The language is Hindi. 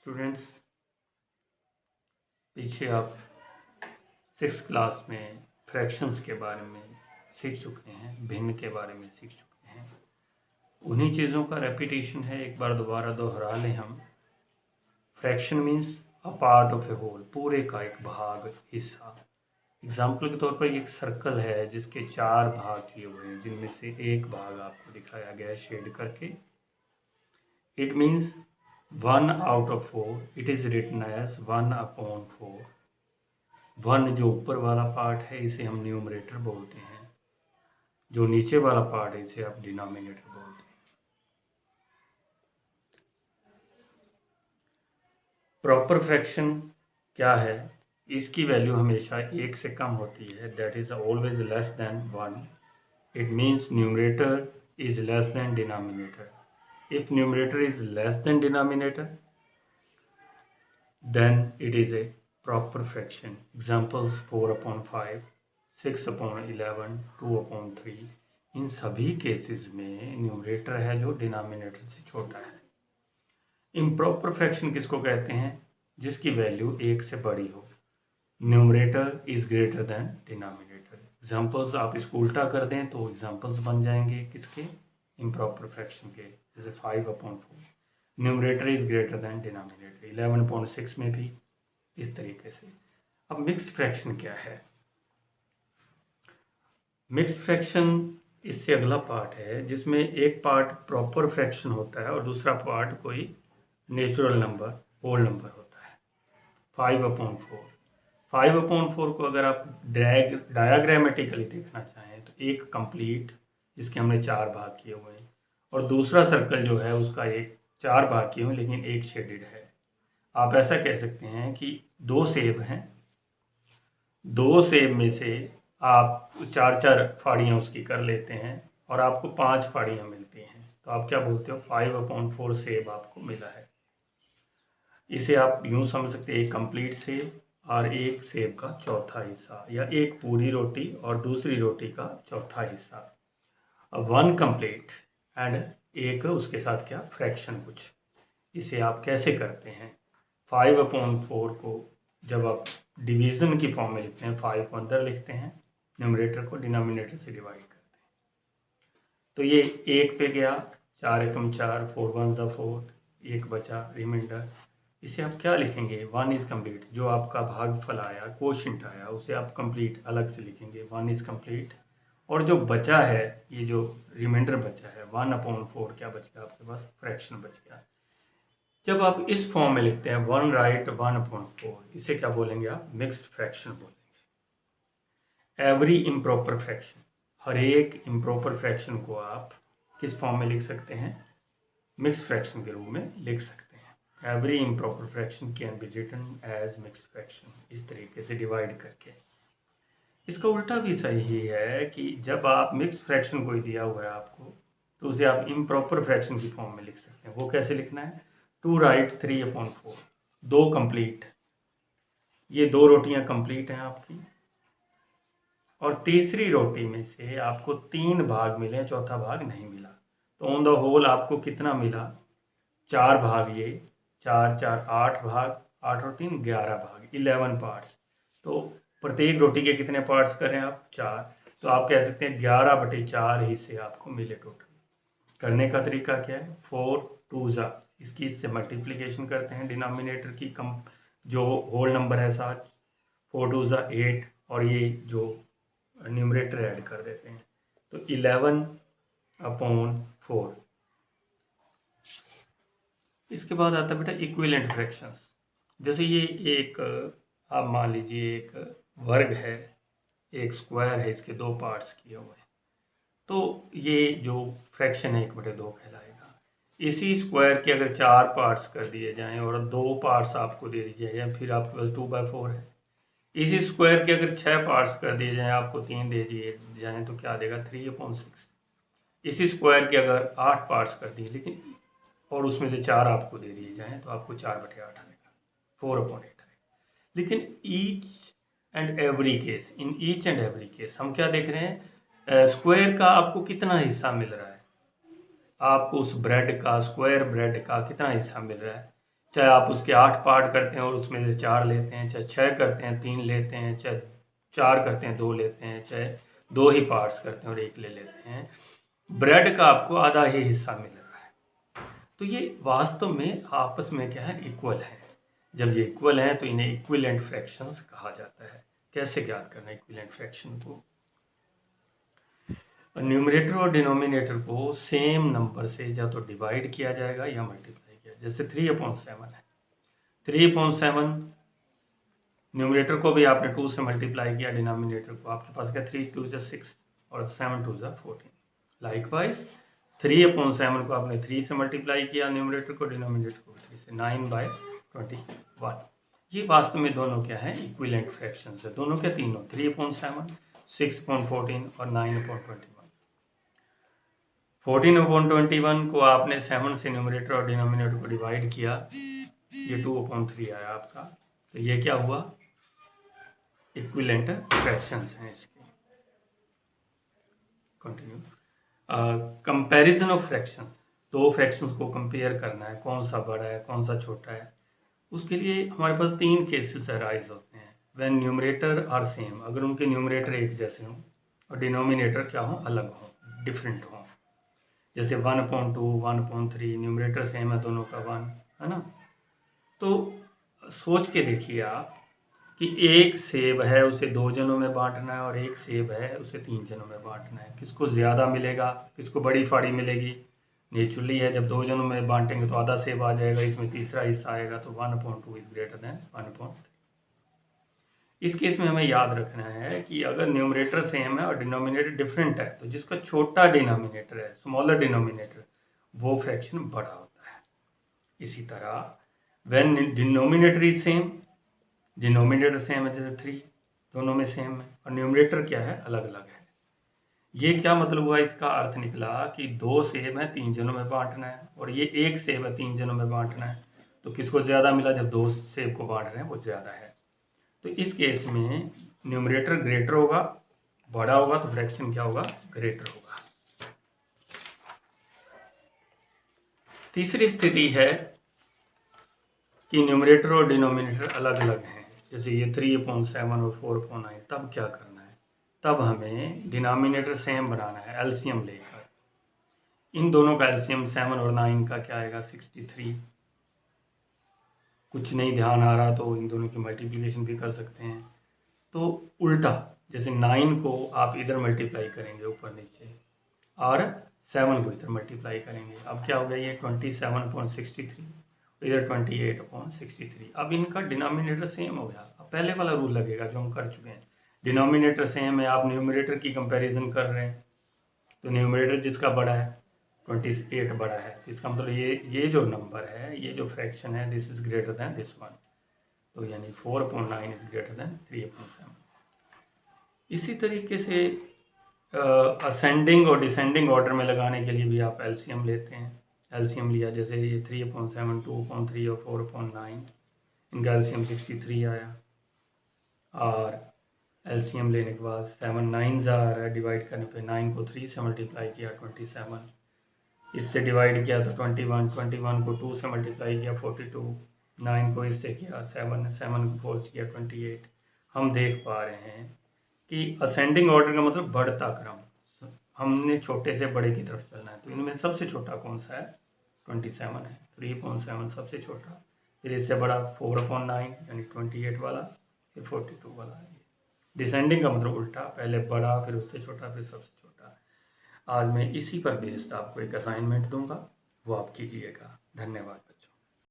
स्टूडेंट्स, पीछे आप 6th क्लास में फ्रैक्शंस के बारे में सीख चुके हैं, भिन्न के बारे में सीख चुके हैं। उन्हीं चीज़ों का रेपिटेशन है, एक बार दोबारा दोहरा लें हम। Fraction means a part of a whole, पूरे का एक भाग, हिस्सा। एग्जाम्पल के तौर पर एक सर्कल है जिसके 4 भाग किए हुए हैं, जिनमें से एक भाग आपको दिखाया गया है शेड करके। It means 1 out of 4, it is written as 1/4। 1 जो ऊपर वाला पार्ट है इसे हम न्यूमरेटर बोलते हैं, जो नीचे वाला पार्ट है इसे आप डिनोमिनेटर बोलते हैं। प्रॉपर फ्रैक्शन क्या है? इसकी वैल्यू हमेशा 1 से कम होती है, that is always less than 1। It means numerator is less than denominator. If numerator is less than denominator, then it is a proper fraction. Examples 4/5, 6/11, 2/3। इन सभी केसेस में न्यूमरेटर है जो डिनोमिनेटर से छोटा है। इम्प्रॉपर फ्रैक्शन किसको कहते हैं? जिसकी वैल्यू 1 से बड़ी हो। Numerator is greater than denominator. Examples आप इसको उल्टा कर दें तो एग्जाम्पल्स बन जाएंगे किसके? इम्प्रॉपर फ्रैक्शन के। जैसे 5/4, numerator is greater than denominator. 11/6 में भी इस तरीके से। अब मिक्स्ड फ्रैक्शन क्या है? मिक्स्ड फ्रैक्शन इससे अगला पार्ट है जिसमें एक पार्ट प्रॉपर फ्रैक्शन होता है और दूसरा पार्ट कोई नेचुरल नंबर, होल नंबर होता है। 5/4। 5/4 को अगर आप डायाग्रामेटिकली देखना चाहें तो एक कंप्लीट, जिसके हमने 4 भाग किए हुए हैं, और दूसरा सर्कल जो है उसका एक 4 भाग किए हुए लेकिन एक शेडेड है। आप ऐसा कह सकते हैं कि 2 सेब हैं, 2 सेब में से आप 4-4 फाड़ियाँ उसकी कर लेते हैं और आपको 5 फाड़ियाँ मिलती हैं, तो आप क्या बोलते हो? 5/4 सेब आपको मिला है। इसे आप यूँ समझ सकते हैं, एक कंप्लीट सेब और एक सेब का चौथा हिस्सा, या एक पूरी रोटी और दूसरी रोटी का चौथा हिस्सा। 1 कंप्लीट एंड एक उसके साथ क्या फ्रैक्शन कुछ। इसे आप कैसे करते हैं? 5/4 को जब आप डिवीज़न की फॉर्म में लिखते हैं, 5 को अंदर लिखते हैं, न्यूमरेटर को डिनोमिनेटर से डिवाइड करते हैं। तो ये 1 पे गया, 4×4, 4×1=4, 1 बचा रिमाइंडर। इसे आप क्या लिखेंगे? 1 इज़ कम्प्लीट। जो आपका भागफल आया, कोशिएंट आया, उसे आप कंप्लीट अलग से लिखेंगे, 1 इज़ कम्प्लीट। और जो बचा है, ये जो रिमाइंडर बचा है 1/4, क्या बच गया आपके पास? फ्रैक्शन बच गया। जब आप इस फॉर्म में लिखते हैं 1 राइट 1/4, इसे क्या बोलेंगे आप? मिक्स्ड फ्रैक्शन बोलेंगे। एवरी इम्प्रॉपर फ्रैक्शन, हर एक इम्प्रॉपर फ्रैक्शन को आप किस फॉर्म में लिख सकते हैं? मिक्स्ड फ्रैक्शन के रूप में लिख सकते हैं। Every improper fraction can be written as mixed fraction, इस तरीके से डिवाइड करके। इसका उल्टा भी सही है कि जब आप मिक्स्ड फ्रैक्शन कोई दिया हुआ है आपको, तो उसे आप इम्प्रॉपर फ्रैक्शन की फॉर्म में लिख सकते हैं। वो कैसे लिखना है? 2 राइट 3/4, 2 कंप्लीट। ये 2 रोटियां कंप्लीट हैं आपकी, और तीसरी रोटी में से आपको 3 भाग मिले, चौथा भाग नहीं मिला। तो ऑन द होल आपको कितना मिला? 4 भाग। ये 4 4 8 भाग, 8 और 3 11 भाग, 11 पार्ट्स। तो प्रत्येक रोटी के कितने पार्ट्स करें आप? 4। तो आप कह सकते हैं 11/4 हिस्से आपको मिले टोटल। करने का तरीका क्या है? 4 2 इसकी इससे मल्टीप्लिकेशन करते हैं, डिनोमिनेटर की कम जो होल नंबर है 7, 4 2 8, और ये जो न्यूमरेटर ऐड कर देते हैं, तो 11/4। इसके बाद आता है बेटा इक्विवेलेंट फ्रैक्शंस। जैसे ये एक, आप मान लीजिए एक वर्ग है, एक स्क्वायर है, इसके 2 पार्ट्स किए हुए हैं, तो ये जो फ्रैक्शन है 1/2 कहलाएगा। इसी स्क्वायर के अगर 4 पार्ट्स कर दिए जाएं और 2 पार्ट्स आपको दे दिए जाए, फिर आपके पास 2/4 है। इसी स्क्वायर के अगर 6 पार्ट्स कर दिए जाएं, आपको 3 दे दिए जाएं, तो क्या देगा? 3/6। इसी स्क्वायर के अगर 8 पार्ट्स कर दिए, लेकिन और उसमें से 4 आपको दे दिए जाएं, तो आपको 4/8 आएगा, 4/8 आएगा। लेकिन each and every case, in each and every case हम क्या देख रहे हैं? स्क्वायर का आपको कितना हिस्सा मिल रहा है? आपको उस ब्रेड का, स्क्वायर ब्रेड का कितना हिस्सा मिल रहा है? चाहे आप उसके 8 पार्ट करते हैं और उसमें से 4 लेते हैं, चाहे 6 करते हैं 3 लेते हैं, चाहे 4 करते हैं 2 लेते हैं, चाहे 2 ही पार्ट्स करते हैं और 1 ले लेते हैं, ब्रेड का आपको आधा ही हिस्सा मिल रहा है। तो ये वास्तव में आपस में क्या है, इक्वल है। जब ये इक्वल है तो इन्हें इक्विवेलेंट फ्रैक्शंस कहा जाता है। कैसे ज्ञात करना है इक्विवेलेंट फ्रैक्शन को? न्यूमरेटर और डिनोमिनेटर को सेम नंबर से या तो डिवाइड किया जाएगा या मल्टीप्लाई किया। जैसे 3/7 है, 3/7 न्यूमरेटर को भी आपने 2 से मल्टीप्लाई किया, डिनोमिनेटर को आपके पास क्या 3 2 6 और 7 2 14। लाइकवाइज 3/7 को आपने 3 से मल्टीप्लाई किया, न्यूमरेटर को, डिनोमिनेटर को 3 से, 9/21। ये वास्तव में दोनों क्या है, इक्विवेलेंट फ्रैक्शंस है। दोनों क्या, तीनों 3/7, 6/14 और 9/21। 14/21 को आपने 7 से न्यूमरेटर और डिनोमिनेटर को डिवाइड किया, ये 2/3 आया आपका। तो ये क्या हुआ, इक्विवेलेंट फ्रैक्शंस हैं इसके। कंटिन्यू। कंपैरिजन ऑफ फ्रैक्शंस, दो फ्रैक्शंस को कंपेयर करना है, कौन सा बड़ा है कौन सा छोटा है। उसके लिए हमारे पास 3 केसेस अराइज होते हैं। व्हेन न्यूमरेटर आर सेम, अगर उनके न्यूमरेटर एक जैसे हों और डिनोमिनेटर क्या हो, अलग हो, डिफरेंट हो। जैसे 1/2, 1/3, न्यूमरेटर सेम है दोनों का 1 है ना। तो सोच के देखिए आप कि एक सेब है उसे 2 जनों में बांटना है और एक सेब है उसे 3 जनों में बांटना है, किसको ज़्यादा मिलेगा, किसको बड़ी फाड़ी मिलेगी? नेचुरली है, जब 2 जनों में बांटेंगे तो आधा सेब आ जाएगा, इसमें तीसरा हिस्सा आएगा, तो 1/2 इज ग्रेटर देन 1/3। इस केस में हमें याद रखना है कि अगर न्यूमरेटर सेम है और डिनोमिनेटर डिफरेंट है, तो जिसका छोटा डिनोमिनेटर है, स्मॉलर डिनोमिनेटर, वो फ्रैक्शन बड़ा होता है। इसी तरह when denominator is same, denominator same है जैसे 3, दोनों में सेम है, और न्यूमरेटर क्या है, अलग अलग है। ये क्या मतलब हुआ, इसका अर्थ निकला कि 2 सेब है 3 जनों में बांटना है, और ये एक सेब है 3 जनों में बांटना है, तो किसको ज़्यादा मिला? जब 2 सेब को बांट रहे हैं वो ज़्यादा है। तो इस केस में न्यूमरेटर ग्रेटर होगा, बड़ा होगा, तो फ्रैक्शन क्या होगा, ग्रेटर होगा। तीसरी स्थिति है कि न्यूमरेटर और डिनोमिनेटर अलग अलग हैं, जैसे ये 3/7 और 4/9। तब क्या करना है? तब हमें डिनोमिनेटर सेम बनाना है एलसीएम लेकर। इन दोनों का एलसीएम 7 और 9 का क्या आएगा, 63। कुछ नहीं ध्यान आ रहा तो इन दोनों की मल्टीप्लिकेशन भी कर सकते हैं। तो उल्टा, जैसे 9 को आप इधर मल्टीप्लाई करेंगे ऊपर नीचे, और 7 को इधर मल्टीप्लाई करेंगे। अब क्या हो गया, ये 27/63, इधर 28/63। अब इनका डिनोमिनेटर सेम हो गया। अब पहले वाला रूल लगेगा जो हम कर चुके हैं, डिनोमिनेटर सेम है, आप न्यूमरेटर की कंपैरिजन कर रहे हैं, तो न्यूमरेटर जिसका बड़ा है 28 बड़ा है, इसका मतलब ये जो नंबर है, ये जो फ्रैक्शन है, this is greater than this one. तो यानी 4/9 इज ग्रेटर देन 3/7। इसी तरीके से असेंडिंग और डिसेंडिंग ऑर्डर में लगाने के लिए भी आप एलसीएम लेते हैं। एलसीएम लिया, जैसे ये 3/7, 2/3 और 4/9, इनका एलसीएम 63 आया। और एलसीएम लेने के बाद 7 9 आ रहा है, डिवाइड करने पे 9 को 3 से मल्टीप्लाई किया 27, इससे डिवाइड किया तो 21, 21 को 2 से मल्टीप्लाई किया 42, 9 को इससे किया 7, 7 को 4 से किया 28। हम देख पा रहे हैं कि असेंडिंग ऑर्डर का मतलब बढ़ता क्रम, हमने छोटे से बड़े की तरफ चलना है। तो इनमें सबसे छोटा कौन सा है, 27 है, 3/7 सबसे छोटा, फिर इससे बड़ा 4/9 यानी 28 वाला, फिर 42 वाला। डिसेंडिंग का मतलब उल्टा, पहले बड़ा फिर उससे छोटा फिर सबसे छोटा। आज मैं इसी पर बेस्ड आपको एक असाइनमेंट दूंगा, वो आप कीजिएगा। धन्यवाद।